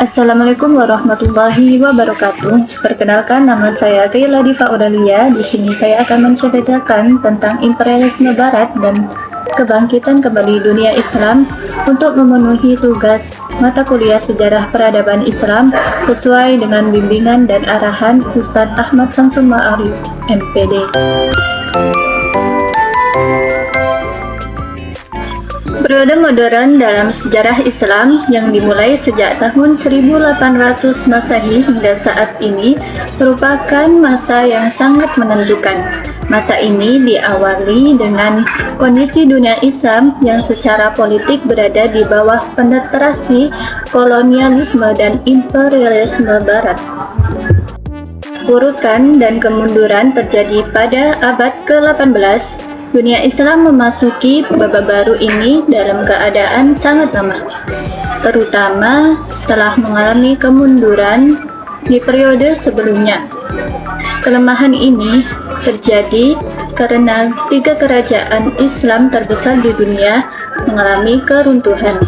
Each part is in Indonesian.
Assalamualaikum warahmatullahi wabarakatuh. Perkenalkan, nama saya Kayla Diva Audalia. Di sini saya akan menceritakan tentang imperialisme Barat dan kebangkitan kembali dunia Islam untuk memenuhi tugas mata kuliah sejarah peradaban Islam sesuai dengan bimbingan dan arahan Ustadz Ahmad Samsul Ma'arif, MPD. Periode modern dalam sejarah Islam yang dimulai sejak tahun 1800 Masehi hingga saat ini merupakan masa yang sangat menentukan. Masa ini diawali dengan kondisi dunia Islam yang secara politik berada di bawah penetrasi kolonialisme dan imperialisme Barat. Urutan dan kemunduran terjadi pada abad ke-18. Dunia Islam memasuki babak baru ini dalam keadaan sangat lemah, terutama setelah mengalami kemunduran di periode sebelumnya. Kelemahan ini terjadi karena tiga kerajaan Islam terbesar di dunia mengalami keruntuhan.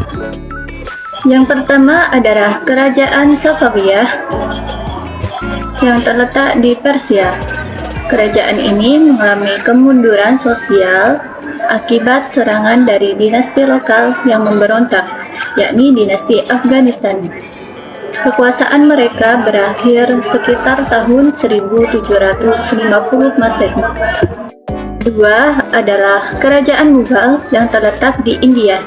Yang pertama adalah Kerajaan Safawiyah yang terletak di Persia. Kerajaan ini mengalami kemunduran sosial akibat serangan dari dinasti lokal yang memberontak, yakni dinasti Afghanistan. Kekuasaan mereka berakhir sekitar tahun 1750 Masehi. Kedua adalah Kerajaan Mughal yang terletak di India.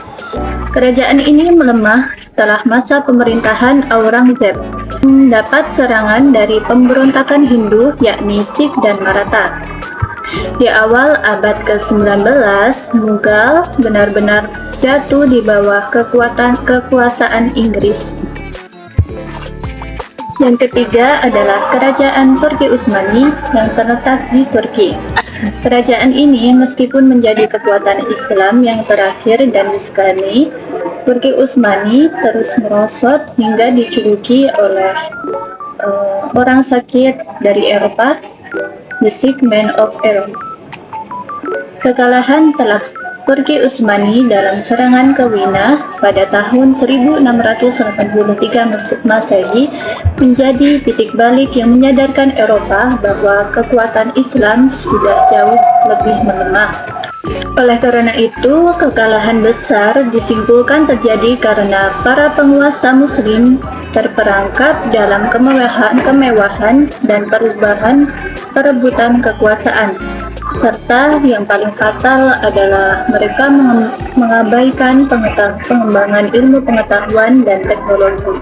Kerajaan ini melemah setelah masa pemerintahan Aurangzeb, mendapat serangan dari pemberontakan Hindu yakni Sikh dan Maratha. Di awal abad ke-19, Mughal benar-benar jatuh di bawah kekuasaan Inggris. Yang ketiga adalah Kerajaan Turki Utsmani yang terletak di Turki. Kerajaan ini meskipun menjadi kekuatan Islam yang terakhir dan disegani, Turki Utsmani terus merosot hingga dijuluki oleh orang sakit dari Eropa, The Sick Man of Europe. Kekalahan telah Turki Utsmani dalam serangan ke Wina pada tahun 1683 Masehi menjadi titik balik yang menyadarkan Eropa bahwa kekuatan Islam sudah jauh lebih melemah. Oleh karena itu, kekalahan besar disimpulkan terjadi karena para penguasa Muslim terperangkap dalam kemewahan dan perebutan kekuasaan. Serta yang paling fatal adalah mereka mengabaikan pengembangan ilmu pengetahuan dan teknologi.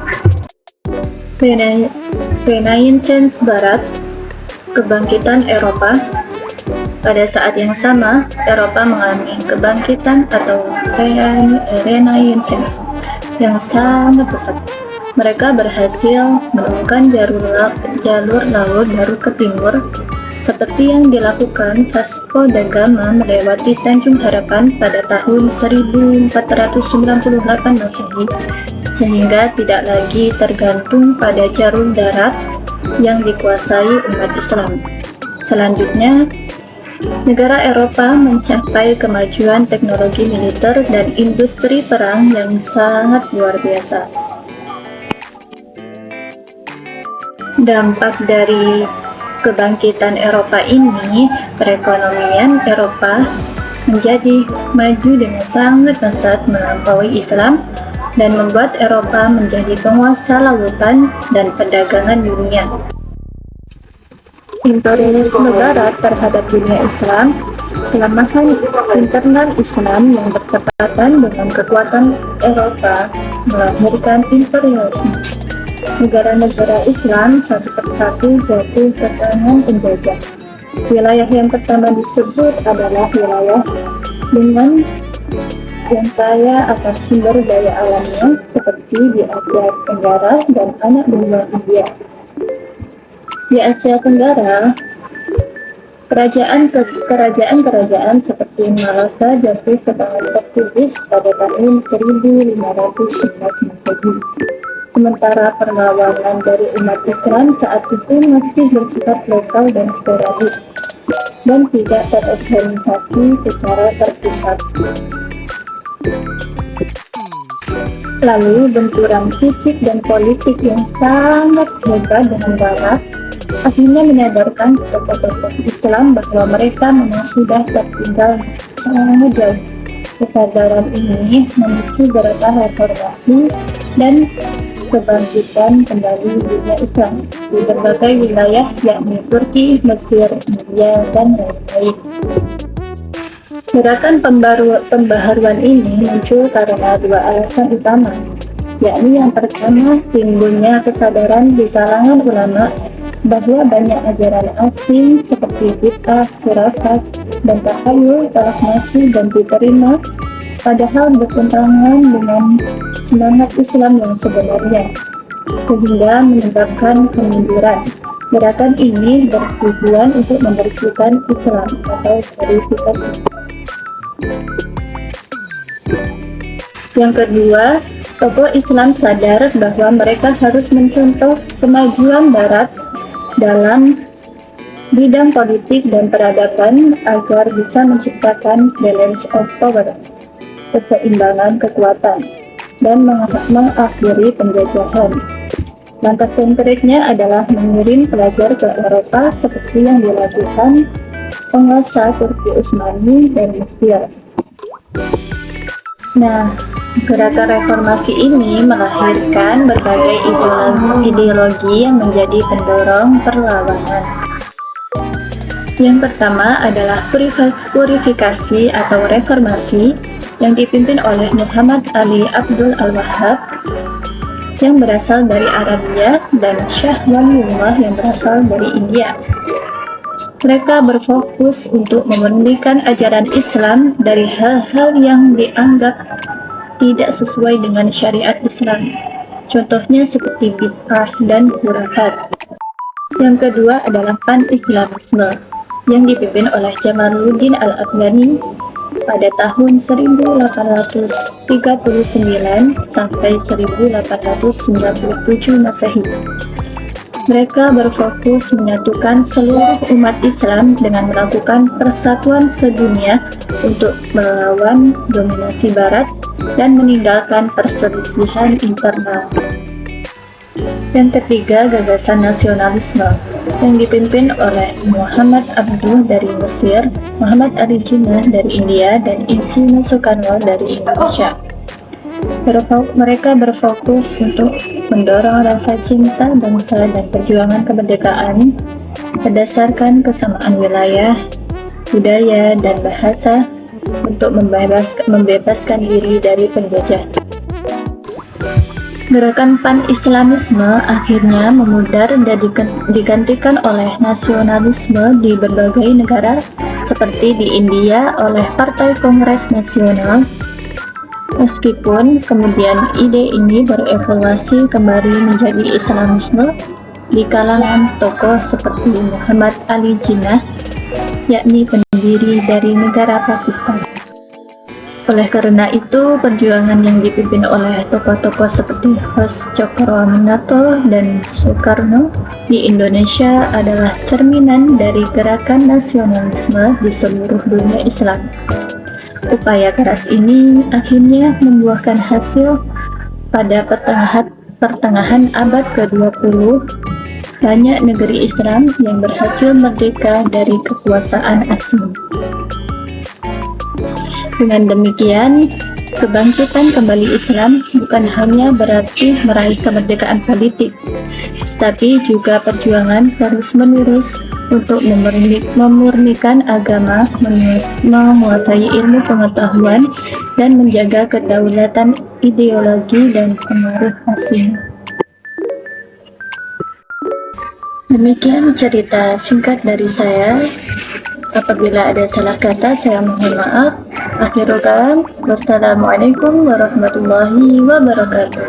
Renaissance Barat, kebangkitan Eropa. Pada saat yang sama, Eropa mengalami kebangkitan atau Renaissance yang sangat besar. Mereka berhasil menemukan jalur laut baru ke timur, seperti yang dilakukan Vasco da Gama melewati Tanjung Harapan pada tahun 1498 Masehi, sehingga tidak lagi tergantung pada jalur darat yang dikuasai umat Islam. Selanjutnya, negara Eropa mencapai kemajuan teknologi militer dan industri perang yang sangat luar biasa. Dampak dari kebangkitan Eropa ini, perekonomian Eropa menjadi maju dengan sangat pesat melampaui Islam dan membuat Eropa menjadi penguasa lautan dan perdagangan dunia. Imperialisme Barat terhadap dunia Islam, kelemahan internal Islam yang bertepatan dengan kekuatan Eropa melahirkan imperialisme. Negara-negara Islam satu persatu jatuh ke tangan penjajah. Wilayah yang pertama disebut adalah wilayah dengan yang kaya akan sumber daya alamnya seperti di Asia Tenggara dan anak benua India. Di Asia Tenggara, kerajaan seperti Malaka jatuh ke tangan Portugis pada tahun 1511 Masehi. Sementara perlawanan dari umat Islam saat itu masih bersifat lokal dan sporadis dan tidak terorganisasi secara terpusat. Lalu benturan fisik dan politik yang sangat hebat dengan Barat akhirnya menyadarkan tokoh-tokoh Islam bahwa mereka memang sudah tertinggal sangat jauh. Kesadaran ini memicu gerakan reformasi dan kebangkitan kembali dunia Islam di berbagai wilayah, yakni Turki, Mesir, India, dan lain-lain. Gerakan pembaharuan ini muncul karena dua alasan utama, yakni yang pertama, timbulnya kesadaran di kalangan ulama bahwa banyak ajaran asing seperti bid'ah, khurafat, dan takhayul telah masuk dan diterima, padahal bertentangan dengan semangat Islam yang sebenarnya, sehingga menyebabkan kemunduran. Gerakan ini bertujuan untuk membersihkan Islam atau verifikasi. Yang kedua, tokoh Islam sadar bahwa mereka harus mencontoh kemajuan Barat dalam bidang politik dan peradaban agar bisa menciptakan balance of power, keseimbangan kekuatan, dan mengakhiri penjajahan. Langkah konkretnya adalah mengirim pelajar ke Eropa seperti yang dilakukan penguasa Turki Utsmani dan Mesir. Nah, gerakan reformasi ini melahirkan berbagai ideologi yang menjadi pendorong perlawanan. Yang pertama adalah purifikasi atau reformasi yang dipimpin oleh Muhammad Ali Abdul Al-Wahhab yang berasal dari Arabia dan Syah Waliullah yang berasal dari India. Mereka berfokus untuk memurnikan ajaran Islam dari hal-hal yang dianggap tidak sesuai dengan syariat Islam. Contohnya seperti bid'ah dan khurafat. Yang kedua adalah pan-Islamisme yang dipimpin oleh Jamaluddin Al-Afghani pada tahun 1839 sampai 1897 Masehi. Mereka berfokus menyatukan seluruh umat Islam dengan melakukan persatuan sedunia untuk melawan dominasi Barat dan meninggalkan perselisihan internal. Yang ketiga, gagasan nasionalisme yang dipimpin oleh Muhammad Abduh dari Mesir, Muhammad Ali Jinnah dari India, dan Insinyur Soekarno dari Indonesia. Mereka berfokus untuk mendorong rasa cinta bangsa dan perjuangan kemerdekaan berdasarkan kesamaan wilayah, budaya, dan bahasa untuk membebaskan diri dari penjajah. Gerakan pan-Islamisme akhirnya memudar dan digantikan oleh nasionalisme di berbagai negara seperti di India oleh Partai Kongres Nasional. Meskipun kemudian ide ini berevolusi kembali menjadi Islamisme di kalangan tokoh seperti Muhammad Ali Jinnah, yakni pendiri dari negara Pakistan. Oleh karena itu, perjuangan yang dipimpin oleh tokoh-tokoh seperti Hos Cokroaminoto dan Soekarno di Indonesia adalah cerminan dari gerakan nasionalisme di seluruh dunia Islam. Upaya keras ini akhirnya membuahkan hasil. Pada pertengahan abad ke-20, banyak negeri Islam yang berhasil merdeka dari kekuasaan asing. Dengan demikian, kebangkitan kembali Islam bukan hanya berarti meraih kemerdekaan politik, tetapi juga perjuangan terus-menerus untuk memurnikan agama, menguasai ilmu pengetahuan, dan menjaga kedaulatan ideologi dan pengaruh asing. Demikian cerita singkat dari saya. Apabila ada salah kata, saya mohon maaf. Akhirul kalam, wassalamualaikum warahmatullahi wabarakatuh.